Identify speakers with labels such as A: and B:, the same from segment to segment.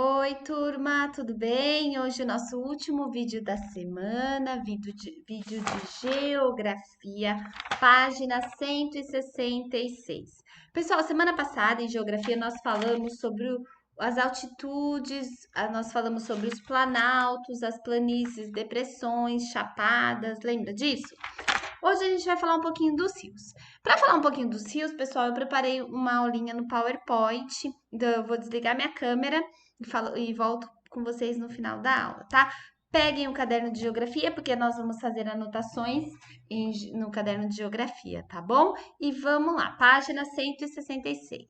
A: Oi, turma, tudo bem? Hoje o nosso último vídeo da semana, vídeo de geografia, página 166. Pessoal, semana passada em geografia nós falamos sobre as altitudes, nós falamos sobre os planaltos, as planícies, depressões, chapadas, lembra disso? Hoje a gente vai falar um pouquinho dos rios. Para falar um pouquinho dos rios, pessoal, eu preparei uma aulinha no PowerPoint. Então, eu vou desligar minha câmera e volto com vocês no final da aula, tá? Peguem o caderno de geografia, porque nós vamos fazer anotações no caderno de geografia, tá bom? E vamos lá, página 166.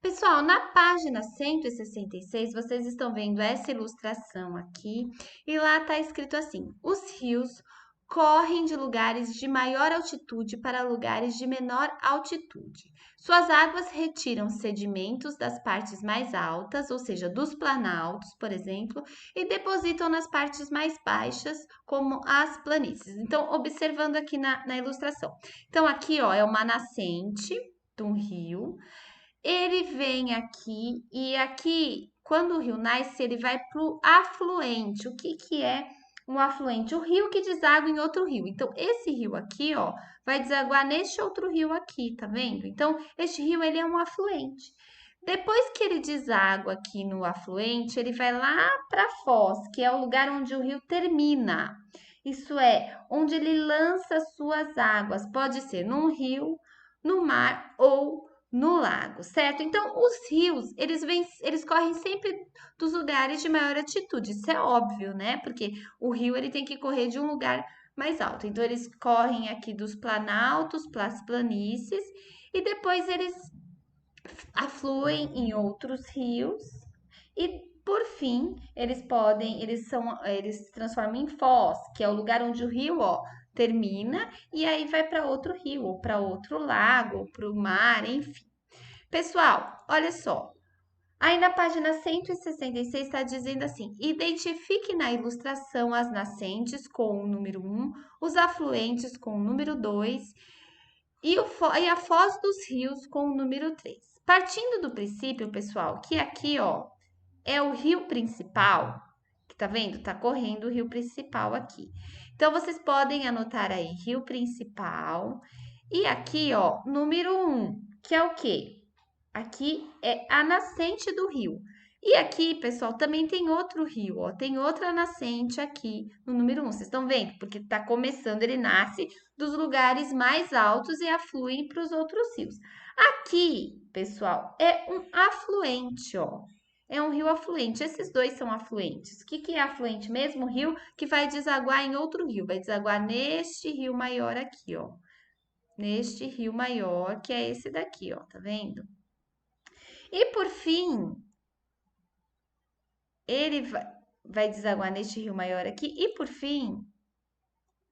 A: Pessoal, na página 166, vocês estão vendo essa ilustração aqui, e lá está escrito assim: os rios correm de lugares de maior altitude para lugares de menor altitude. Suas águas retiram sedimentos das partes mais altas, ou seja, dos planaltos, por exemplo, e depositam nas partes mais baixas, como as planícies. Então, observando aqui na ilustração. Então, aqui, ó, é uma nascente de um rio. Ele vem aqui e aqui, quando o rio nasce, ele vai para o afluente. O que que é um afluente? O rio que deságua em outro rio. Então, esse rio aqui, ó, vai desaguar neste outro rio aqui, tá vendo? Então, este rio, ele é um afluente. Depois que ele deságua aqui no afluente, ele vai lá para a foz, que é o lugar onde o rio termina. Isso é, onde ele lança suas águas. Pode ser num rio, no mar ou no lago, certo? Então, os rios, eles correm sempre dos lugares de maior altitude. Isso é óbvio, né? Porque o rio ele tem que correr de um lugar mais alto. Então, eles correm aqui dos planaltos para as planícies e depois eles afluem em outros rios e por fim, eles se transformam em foz, que é o lugar onde o rio, ó, termina e aí vai para outro rio, ou para outro lago, ou para o mar, enfim. Pessoal, olha só. Aí na página 166 está dizendo assim: identifique na ilustração as nascentes com o número 1, os afluentes com o número 2 e a foz dos rios com o número 3. Partindo do princípio, pessoal, que aqui, ó, é o rio principal, que tá vendo? Tá correndo o rio principal aqui. Então, vocês podem anotar aí rio principal. E aqui, ó, número 1, que é o quê? Aqui é a nascente do rio. E aqui, pessoal, também tem outro rio, ó. Tem outra nascente aqui no número 1. Vocês estão vendo? Porque tá começando, ele nasce dos lugares mais altos e aflui para os outros rios. Aqui, pessoal, é um afluente, ó. É um rio afluente. Esses dois são afluentes. O que que é afluente mesmo? Rio que vai desaguar em outro rio. Vai desaguar neste rio maior aqui, ó. Neste rio maior, que é esse daqui, ó. Tá vendo? E por fim, ele vai desaguar neste rio maior aqui. E por fim,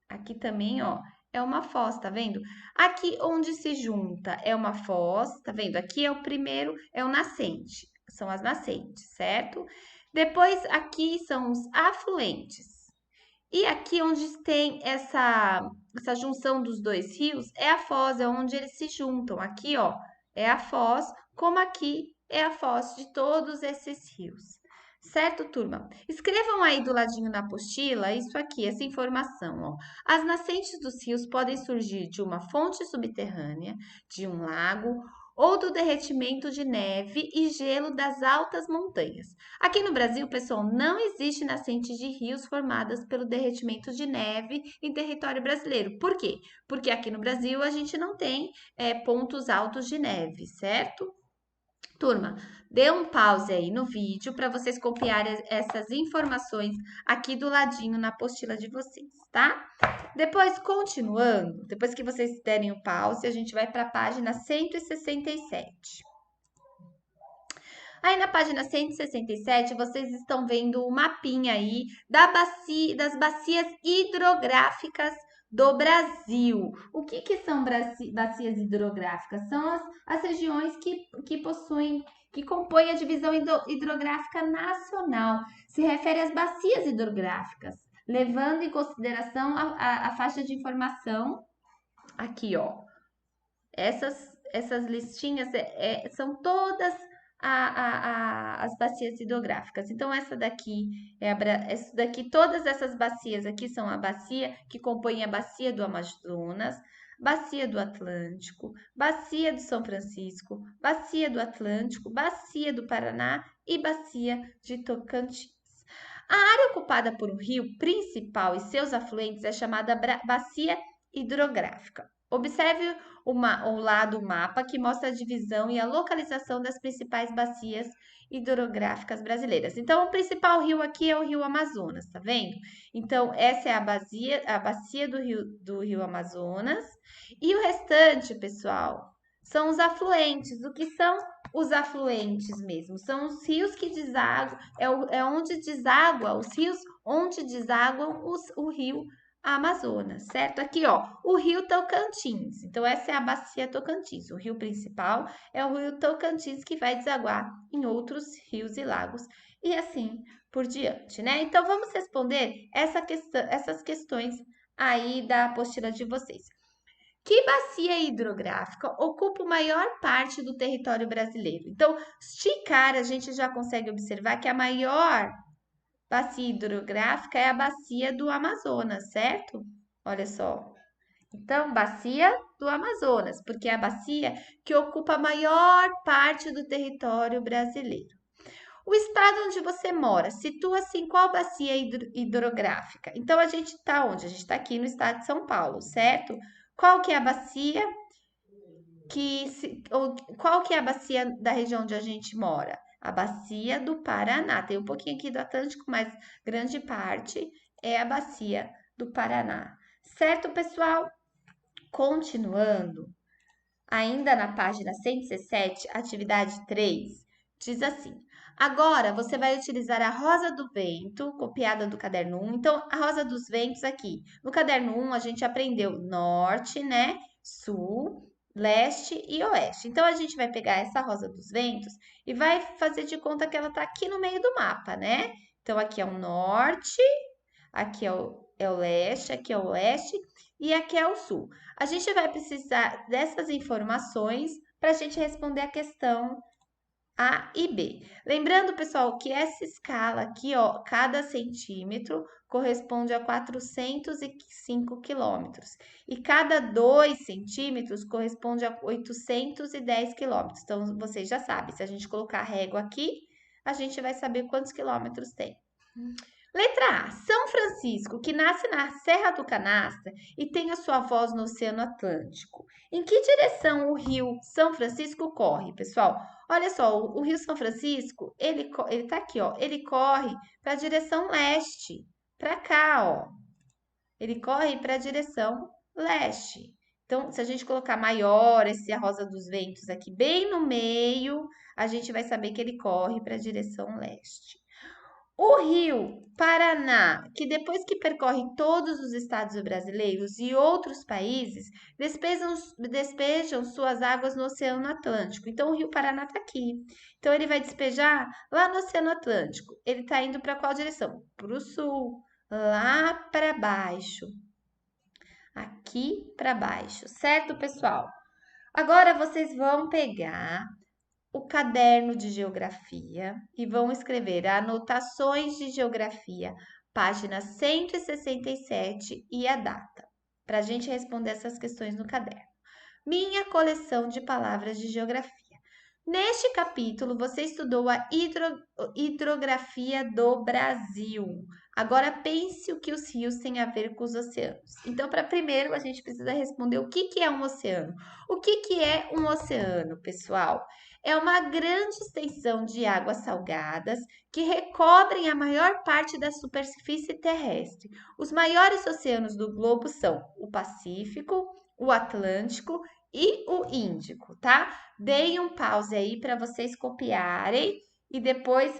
A: aqui também, ó, é uma foz, tá vendo? Aqui onde se junta é uma foz, tá vendo? Aqui é o primeiro, é o nascente, são as nascentes, certo? Depois aqui são os afluentes. E aqui onde tem essa junção dos dois rios é a foz, é onde eles se juntam. Aqui, ó, é a foz, como aqui é a foz de todos esses rios. Certo, turma? Escrevam aí do ladinho na apostila isso aqui, essa informação, ó. As nascentes dos rios podem surgir de uma fonte subterrânea, de um lago ou do derretimento de neve e gelo das altas montanhas. Aqui no Brasil, pessoal, não existe nascente de rios formadas pelo derretimento de neve em território brasileiro. Por quê? Porque aqui no Brasil a gente não tem pontos altos de neve, certo? Turma, dê um pause aí no vídeo para vocês copiarem essas informações aqui do ladinho na apostila de vocês, tá? Depois, continuando, depois que vocês derem o pause, a gente vai para a página 167. Aí na página 167, vocês estão vendo o mapinha aí das bacias hidrográficas do Brasil. O que que são bacias hidrográficas? São as regiões que possuem, que compõem a divisão hidrográfica nacional. Se refere às bacias hidrográficas, levando em consideração a faixa de informação aqui, ó. Essas listinhas são todas as bacias hidrográficas. Então, essa daqui, todas essas bacias aqui são a bacia que compõe a bacia do Amazonas, bacia do Atlântico, bacia do São Francisco, bacia do Atlântico, bacia do Paraná e bacia de Tocantins. A área ocupada por um rio principal e seus afluentes é chamada bacia hidrográfica. Observe o lado do mapa que mostra a divisão e a localização das principais bacias hidrográficas brasileiras. Então, o principal rio aqui é o Rio Amazonas, tá vendo? Então, essa é a bacia do rio Amazonas. E o restante, pessoal, são os afluentes. O que são os afluentes mesmo? São os rios que desaguam, onde deságua, os rios onde desaguam o rio Amazonas, certo? Aqui, ó, o rio Tocantins. Então, essa é a bacia Tocantins. O rio principal é o rio Tocantins que vai desaguar em outros rios e lagos e assim por diante, né? Então, vamos responder essas questões aí da apostila de vocês. Que bacia hidrográfica ocupa a maior parte do território brasileiro? Então, de cara, a gente já consegue observar que a maior bacia hidrográfica é a bacia do Amazonas, certo? Olha só. Então, bacia do Amazonas, porque é a bacia que ocupa a maior parte do território brasileiro. O estado onde você mora situa-se em qual bacia hidrográfica? Então, a gente está onde? A gente está aqui no estado de São Paulo, certo? Qual que é a bacia qual que é a bacia da região onde a gente mora? A bacia do Paraná. Tem um pouquinho aqui do Atlântico, mas grande parte é a bacia do Paraná. Certo, pessoal? Continuando, ainda na página 117, atividade 3, diz assim: agora você vai utilizar a rosa do vento, copiada do caderno 1. Então, a rosa dos ventos aqui. No caderno 1, a gente aprendeu norte, né? Sul, leste e oeste. Então, a gente vai pegar essa rosa dos ventos e vai fazer de conta que ela está aqui no meio do mapa, né? Então, aqui é o norte, aqui é o leste, aqui é o oeste e aqui é o sul. A gente vai precisar dessas informações para a gente responder a questão A e B. Lembrando, pessoal, que essa escala aqui, ó, cada centímetro corresponde a 405 quilômetros. E cada 2 centímetros corresponde a 810 quilômetros. Então, vocês já sabem, se a gente colocar a régua aqui, a gente vai saber quantos quilômetros tem. Letra A, São Francisco, que nasce na Serra do Canastra e tem a sua voz no Oceano Atlântico. Em que direção o rio São Francisco corre, pessoal? Olha só, o rio São Francisco, ele tá aqui, ó. Ele corre para a direção leste, para cá, ó. Ele corre para a direção leste. Então, se a gente colocar maior a rosa dos ventos aqui bem no meio, a gente vai saber que ele corre para a direção leste. O rio Paraná, que depois que percorre todos os estados brasileiros e outros países, despejam suas águas no Oceano Atlântico. Então, o rio Paraná está aqui. Então, ele vai despejar lá no Oceano Atlântico. Ele está indo para qual direção? Para o sul, lá para baixo. Aqui para baixo, certo, pessoal? Agora, vocês vão pegar o caderno de geografia e vão escrever anotações de geografia, página 167 e a data, para a gente responder essas questões no caderno. Minha coleção de palavras de geografia. Neste capítulo, você estudou a hidrografia do Brasil. Agora pense o que os rios têm a ver com os oceanos. Então, para primeiro, a gente precisa responder o que é um oceano. O que é um oceano, pessoal? É uma grande extensão de águas salgadas que recobrem a maior parte da superfície terrestre. Os maiores oceanos do globo são o Pacífico, o Atlântico e o Índico, tá? Deem um pause aí para vocês copiarem e depois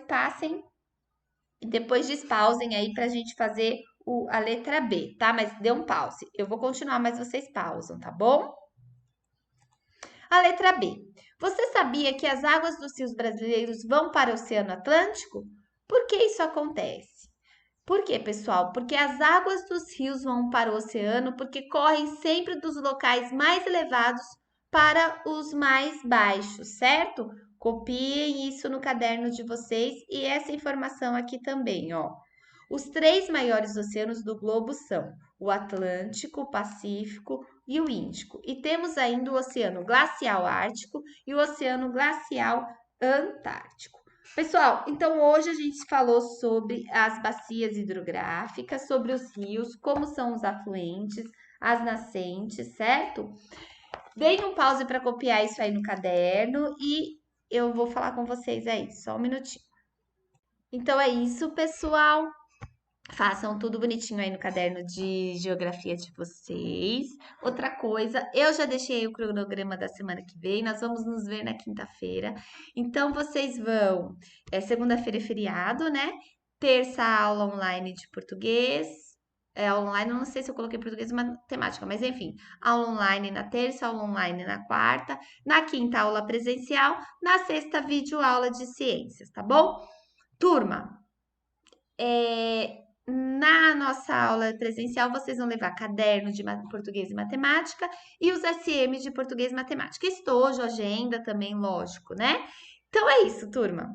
A: despausem aí para a gente fazer a letra B, tá? Mas dê um pause. Eu vou continuar, mas vocês pausam, tá bom? A letra B. Você sabia que as águas dos rios brasileiros vão para o Oceano Atlântico? Por que isso acontece? Por quê, pessoal? Porque as águas dos rios vão para o oceano porque correm sempre dos locais mais elevados para os mais baixos, certo? Copiem isso no caderno de vocês e essa informação aqui também, ó. Os três maiores oceanos do globo são o Atlântico, o Pacífico e o Índico. E temos ainda o Oceano Glacial Ártico e o Oceano Glacial Antártico. Pessoal, então hoje a gente falou sobre as bacias hidrográficas, sobre os rios, como são os afluentes, as nascentes, certo? Deem um pause para copiar isso aí no caderno e eu vou falar com vocês aí, só um minutinho. Então é isso, pessoal. Façam tudo bonitinho aí no caderno de geografia de vocês. Outra coisa, eu já deixei o cronograma da semana que vem, nós vamos nos ver na quinta-feira. Então, vocês vão. Segunda-feira é feriado, né? Terça, aula online de português. Online, eu não sei se eu coloquei português e matemática, mas enfim, aula online na terça, aula online na quarta, na quinta, aula presencial, na sexta, vídeo aula de ciências, tá bom? Turma, na nossa aula presencial, vocês vão levar caderno de português e matemática e os SM de português e matemática. Estojo, agenda também, lógico, né? Então é isso, turma.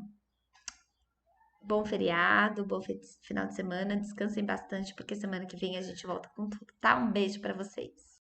A: Bom feriado, bom final de semana. Descansem bastante, porque semana que vem a gente volta com tudo, tá? Um beijo para vocês.